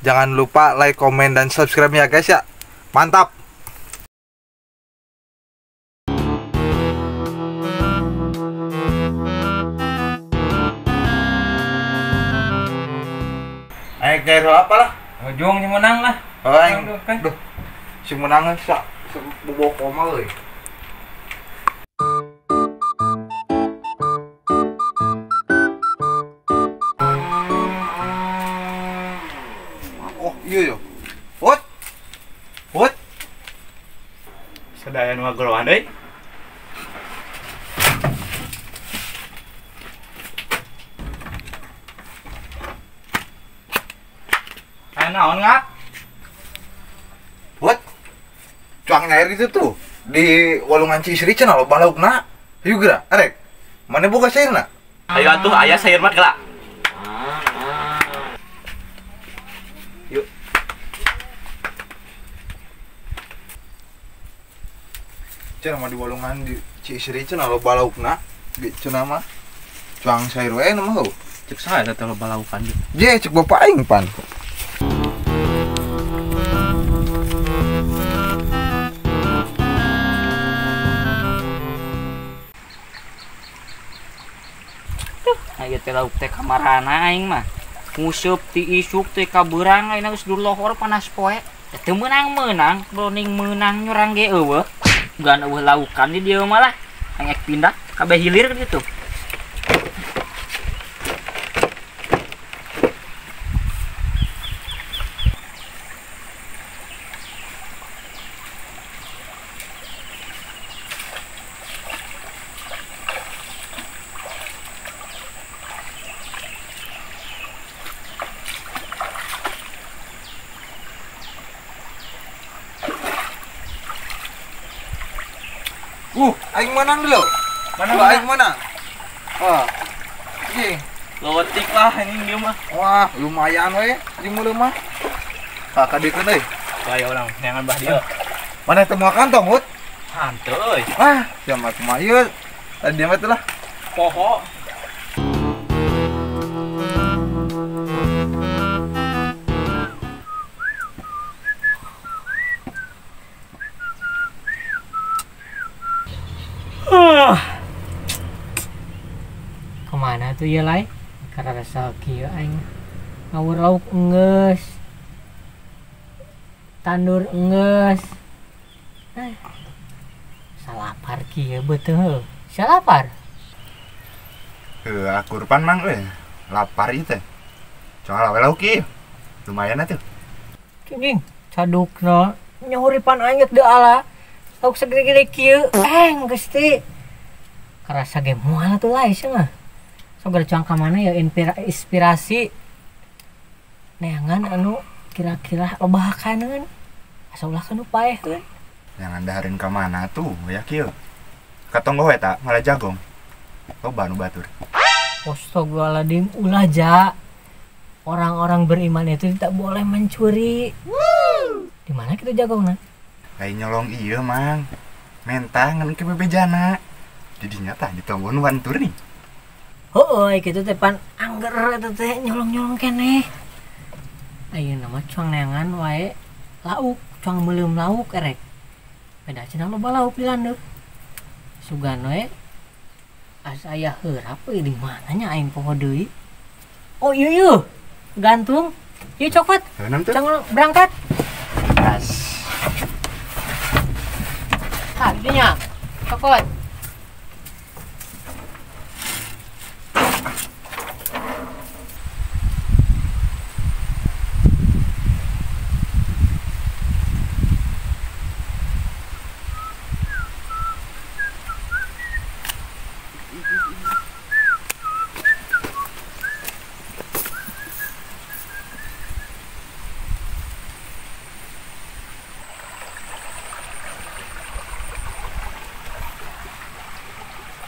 Jangan lupa like, komen, dan subscribe ya guys ya. Mantap. Ayo kayak apa lah? Ujung yang menang lah. Oh, yang duh. Si menang sak bobo koma euy. Oh, iya yo. What? Sadaya nu ngageroan deui. Naon ngak? What? Cuang air itu tuh di Walungan Cisri cenah lo balaukna. Juga arek. Mana boga sairna? Ayo atuh aya sair mah geula. Yuk. Cenah mah di Walungan di Cisri cenah lo balaukna. Di cenah mah cuang sair we mah heuh. Cek saha eta lo balaukan di. Je cek bapak aing pan. Aya teh lauk teh kamarana aing mah. Nguseup ti isuk teh ka beurang ayeuna geus lohor panas poe. Teu meunang-meunang, broning meunang nyurang ge eueuh. Gan eueuh laukan di dieu mah lah. Engek pindah kabeh hilir gitu. Aing menang dulu. Mana aing menang. Wah. Ih, lotik lah anjing dia mah. wah, lumayan we di mulut mah. Kakak dikeun euy. Kayak orang neangan bah dia. Mana teu moal kantong, Hut? Hanteu euy. Ah, jamat mah ieu. Tadi dia mah teh lah. Poho. Kemana tuh ya lai? Karena rasa kieu aing ngawur lauk enggeus, tandur enggeus. Salapar kieu beuteuh. Salapar. Aku rupan mang euy. Lapar ieu teh. Coba lawe lauk ieu. Lumayan atuh. Kenging cadukna nyahuripan aing deuk ala. Lauk segede-gede kieu geus teh. Karasa ge moal tuh lai cenah. Sogar cuang ka mana ya inspirasi neangan anu kira-kira loba hakaneun. Asa ulah kana paeheun. Jangan dahareun ka mana tuh ya kieu. Katonggo we ta malah jagong. Loba nu batur. Astagfirullahaladzim, ulah ja. Orang-orang beriman itu tidak boleh mencuri. Di mana kita jagongna? Kayak nyolong ieu mang. Mentah ngan ke bebejana. Jadi nyata ditonggon wantur nih. Heueuy kitu teh pan angger eta teh nyolong-nyolong keneh. Ayeuna mah cuang neangan wae lauk, cuang meuleum lauk erek. Beda cenah loba lauk di landeup. Sugan we asa aya heurap euy di mana nya aing poho deui. Oh ieu gantung. Ieu cokot. Cang berangkat. As. Ha, dinya. Cokot.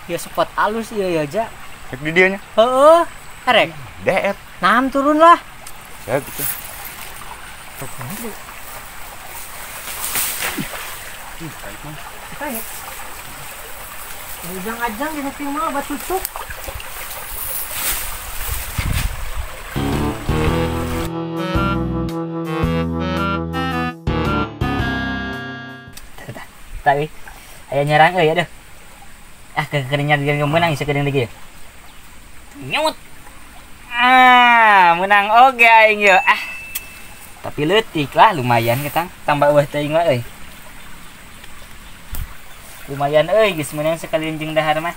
Ya spot alus ieu ya ja. Cek di dieu nya. Heeh. Arek. Deet. Naam turun lah. Ya gitu. Kita ya. Ujang-ajang di setting mah obat tutup. eta euy. Aya nyerang euy aduh. Ah kekeringnya dia menang sakeudeung lagi. Nyut. Menang oge aing yo. Tapi leutik lah lumayan kita tambah eueuh teuing euy. Lumayan euy geus menang sekali jeung dahar mah.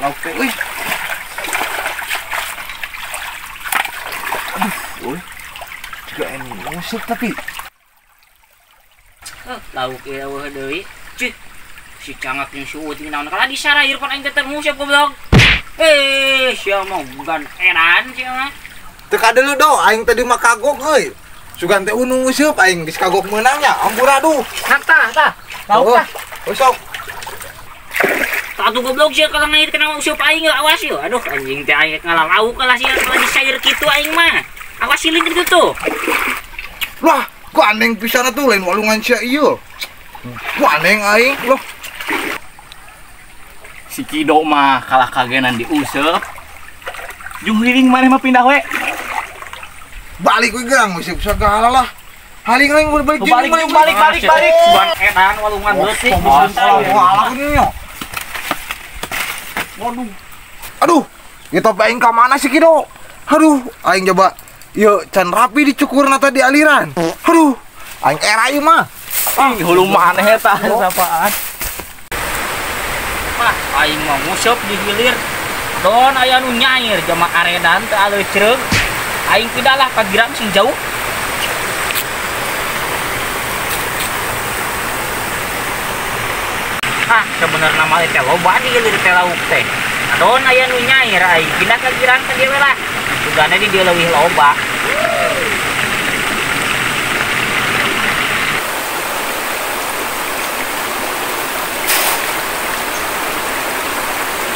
Lauk teh euy. Aduh, juga ini musik tapi Lauk ieu eueuh deui. Cih. Si cangak yang si uting naon kala disarair pan aing teh termusep goblok. Sia mah bukan edan sia mah. teu kadeuleu do aing tadi mah kagok euy. Sugan teh unung useup aing geus kagok meunangnya. Ampuraduh. Tah. Lauk tah. Usok. Tatu goblok sia kalau ngait kena useup aing awas yo. Aduh anjing teh aing ngalah lauk kalah sia kalau disair kitu aing mah. Awas siling kitu tuh. Lah, ku aneh pisan atuh lain walungan sia ieu. Ku aneh aing loh. Si Kido mah kalah kagenan diuseup. Jung hiring maneh mah pindah we. Balik we gerang useup sagala lah. Haling aing balik. Balik. Bukan edan walungan leutik Walah nya. Waduh. Aduh, kita aing ka mana sih Kido? Aduh, aing coba ieu can rapi dicukurna tadi aliran. Aduh, aing era ieu mah. Ih, hulu maneh eta sapaan. Mah aing mah museup di hilir. Don aya nu nyair jama aredan teu aleuy cereug. Aing pindahlah ka girang sing jauh. Sebenarnya mah teh loba di hilir teh lauk teh. Don aya nu nyair aing pindah ka girang ka dieu lah. Tugana di dieu leuwih loba.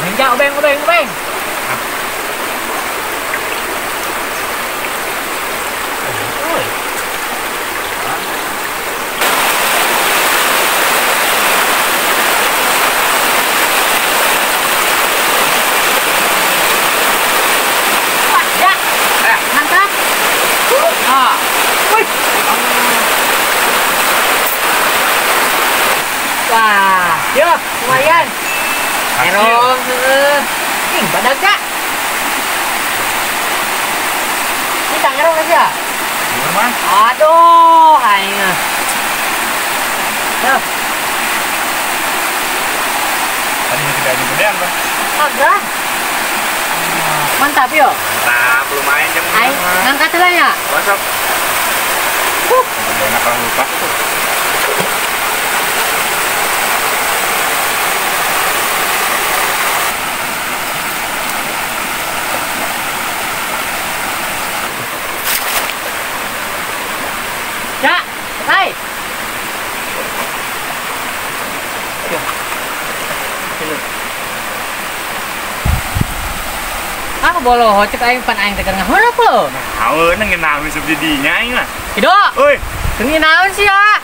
Menja obeng. Oi. Wah, ya. Mantap. Wih. Wah, yo, lumayan. Erong, badak gak? Kita ngerong aja. Aduh, aing. Tuh. Tadi tidak ada gedean kan? Agak. Mantap yo. Mantap, lumayan jam. Aing ngangkat lah ya. Masuk. Enak kalau lupa tuh. Ya, hai. Bolo hocek aing pan aing teh ngaharap lo. Aweun ngeunah asup di dinya aing mah. Kido. Euy, Keungi naon sih ya?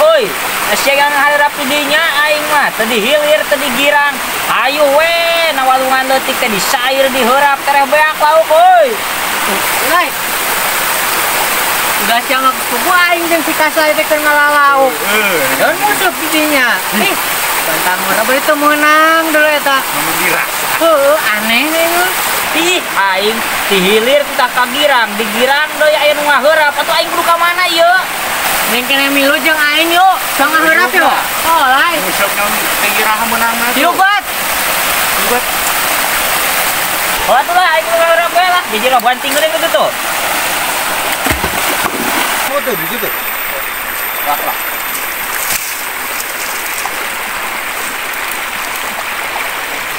Oi, sia yang harap di dinya aing mah tadi hilir tadi girang. Ayo we na walungan leutik teh disair diheurap tereh beak lauk euy. Lai. Udah siang aku aing jeung si Kasai teh keur ngalalau. Dan musuh di dinya. Nih, bantang mana itu menang dulu eta. Mun dirasa. Aneh nih. Ih, aing dihilir kita ka girang, digirang deui aya nu ngaheurap atuh aing kudu ka mana ieu? Ning kene milu jeung aing yuk, sang ngaheurap yo. Oh, lai. Musuh naon teh iraha meunangna. Yubat. Oh atuh lah aing ngaheurap bae lah, jijir banting geuning kitu tuh. Oh tuh di situ. Lah.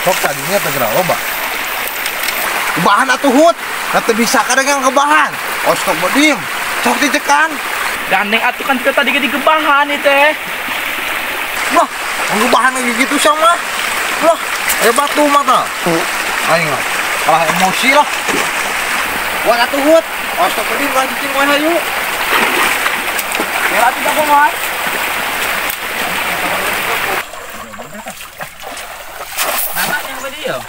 Sok tadinya tegera loba. Kebahan atuh hut, kata bisa kadang kebahan. Ostok bedim, sok dicekan. Gandeng atuh kan kita tadi di gebahan itu teh. Wah, ngebahan lagi gitu sama. Wah, batu mata. Aing lah, kalah emosi lah. Wah atuh hut, ostok bedim lagi cing wae hayu. Ya atuh jago mah. Mana yang bedi yo?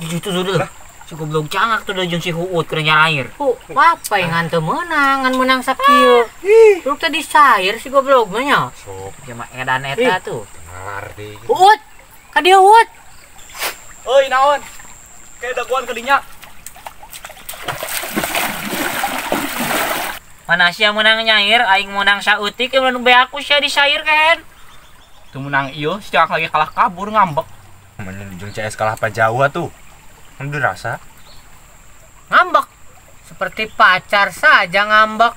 Itu sudah. Si goblok cangak tuh udah jeung si Huut keur nyalair. Apa yang ngan menang, ngan menang sakieu. Lu tadi sair si goblok mah nya. Sok Cuma edan eta tuh. ngalar deh. Uut, ka dieu Uut. Euy naon? Kayak daguan ke dinya. Mana sia menang nyair, aing menang sautik, mun be aku sia disair kan. Tuh menang ieu, si Cangak lagi kalah kabur ngambek. Menunjung CS kalah apa Jawa tuh. Kan udah rasa. Ngambek. Seperti pacar saja ngambek.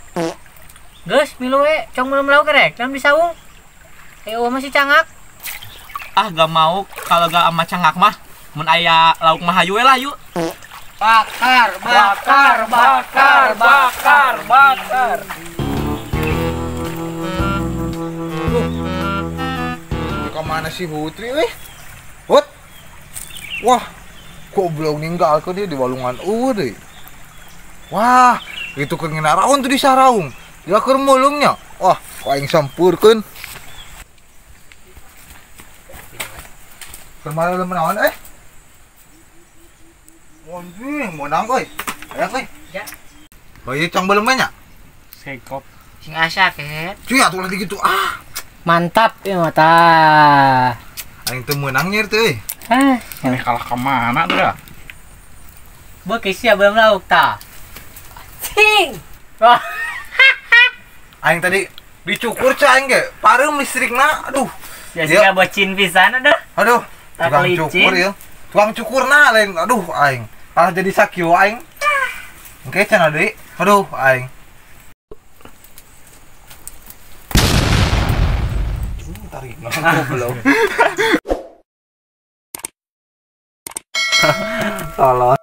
Geus milu we, cong belum lauk rek, dan disaung. Masih cangak. Ah gak mau kalau gak sama Cangak mah. Mun aya lauk mah hayu we lah yuk. Bakar. Kemana si Putri weh? Hut. Wah, goblok ninggal ke dia di walungan deh. Wah, itu kengin raun tuh di saraung. Dia keur mulungnya. Wah, kok aing sampurkeun. Kemana lu menawan Anjing, menang euy. Aya euy. Ya. Oh iya cang belum banyak. Sekop. Sing asa ket. Cuy, atuh lagi gitu. Mantap ya mata. Aing teu meunang nyer teh euy. Ini kalah kemana tuh dah? Bekis ya belum lauk ta. Cing. Wah, Aing tadi dicukur cai aing ge. Pareum listrikna. Aduh. Ya sih bocin pisan ada. Aduh. Tak Tukang licin. cukur ya. Tukang cukurna lain. Aduh aing. Malah jadi sakio aing. Oke cenah deui. Aduh aing. Tarik goblok. Tolong.